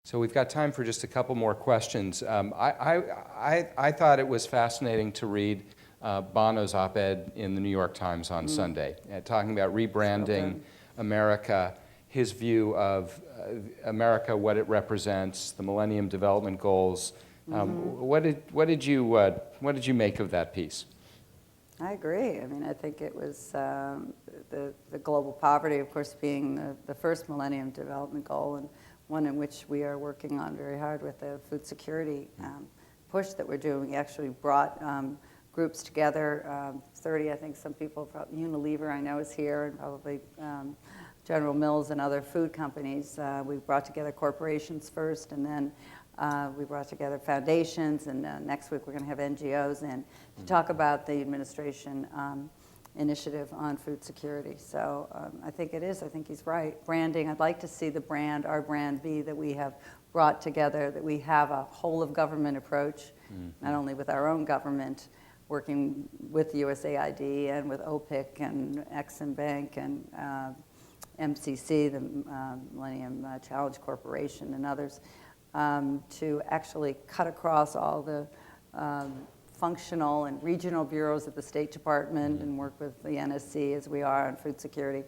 So we've got time for just a couple more questions. I thought it was fascinating to read Bono's op-ed in the New York Times on Sunday, talking about rebranding America, his view of America, what it represents, the Millennium Development Goals. What did you make of that piece? I agree. I mean, I think it was the global poverty, of course, being the first Millennium Development Goal, and one in which we are working on very hard with the food security push that we're doing. We actually brought groups together, 30, I think some people, Unilever I know is here, and probably General Mills and other food companies. We brought together corporations first, and then we brought together foundations, and next week we're going to have NGOs in to talk about the administration initiative on food security. So I think it is. I think he's right. Branding, I'd like to see the brand, our brand, be that we have brought together, that we have a whole of government approach, not only with our own government, working with USAID and with OPIC and Exim Bank and MCC, the Millennium Challenge Corporation, and others, to actually cut across all the functional and regional bureaus of the State Department and work with the NSC as we are on food security,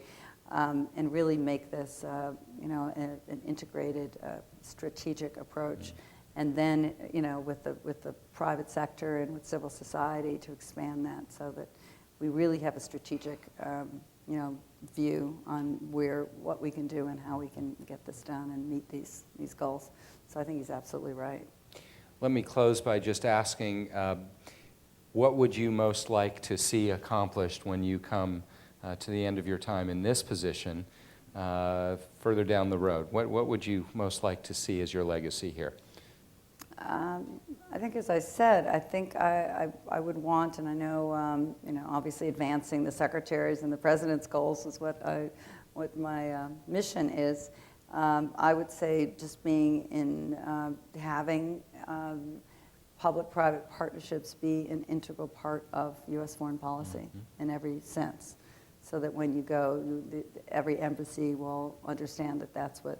and really make this, an integrated, strategic approach. And then, with the private sector and with civil society to expand that, so that we really have a strategic, view on what we can do and how we can get this done and meet these goals. So I think he's absolutely right. Let me close by just asking, what would you most like to see accomplished when you come to the end of your time in this position further down the road? What would you most like to see as your legacy here? I think, as I said, I think I would want, and I know, obviously advancing the secretaries and the president's goals is what my mission is. I would say just being in having public-private partnerships be an integral part of U.S. foreign policy in every sense, so that when you go, every embassy will understand that that's what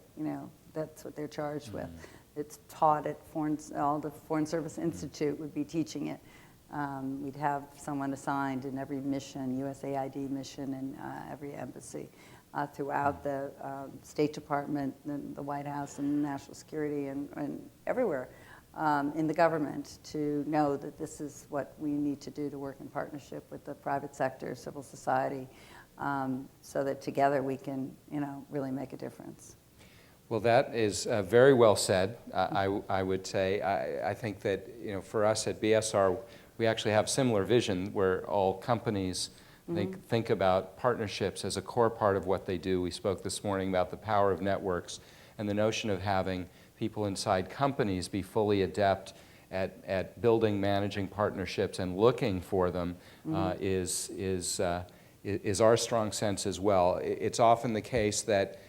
they're charged with. It's taught at all the Foreign Service Institute would be teaching it. We'd have someone assigned in every mission, USAID mission in every embassy, throughout the State Department, the White House, and national security, and everywhere in the government, to know that this is what we need to do to work in partnership with the private sector, civil society, so that together we can, really make a difference. Well, that is very well said, I would say. I think that, for us at BSR, we actually have similar vision where all companies think about partnerships as a core part of what they do. We spoke this morning about the power of networks and the notion of having people inside companies be fully adept at building, managing partnerships and looking for them is our strong sense as well. It's often the case that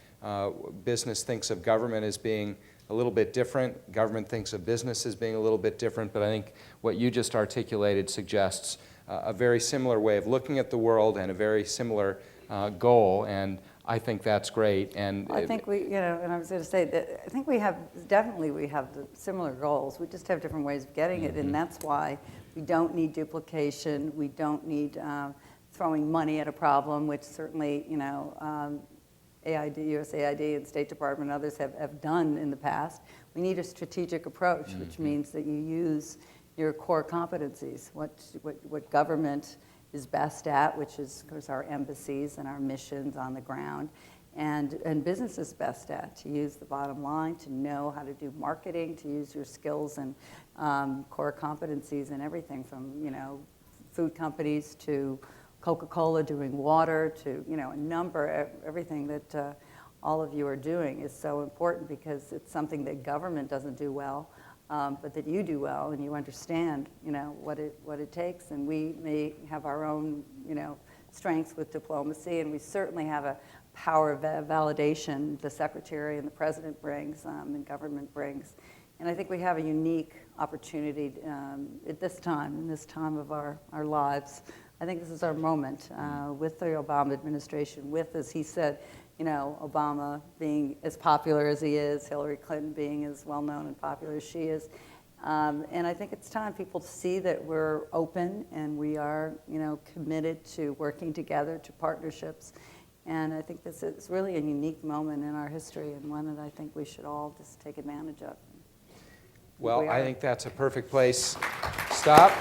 business thinks of government as being a little bit different. Government thinks of business as being a little bit different, but I think what you just articulated suggests a very similar way of looking at the world and a very similar goal, and I think that's great. And I think and I was going to say that I think we have the similar goals. We just have different ways of getting it, and that's why we don't need duplication. We don't need throwing money at a problem, which certainly, USAID and State Department and others have done in the past. We need a strategic approach, which means that you use your core competencies, what government is best at, which is, of course, our embassies and our missions on the ground, and business is best at, to use the bottom line, to know how to do marketing, to use your skills and core competencies and everything from, food companies to Coca-Cola doing water to, everything that all of you are doing is so important, because it's something that government doesn't do well, but that you do well, and you understand, what it takes. And we may have our own, strengths with diplomacy, and we certainly have a power of validation the Secretary and the President brings, and government brings. And I think we have a unique opportunity at this time, in this time of our lives. I think this is our moment with the Obama administration, with, as he said, you know, Obama being as popular as he is, Hillary Clinton being as well-known and popular as she is. And I think it's time people see that we're open and we are, you know, committed to working together, to partnerships. And I think this is really a unique moment in our history and one that I think we should all just take advantage of. Well, I think that's a perfect place. Stop.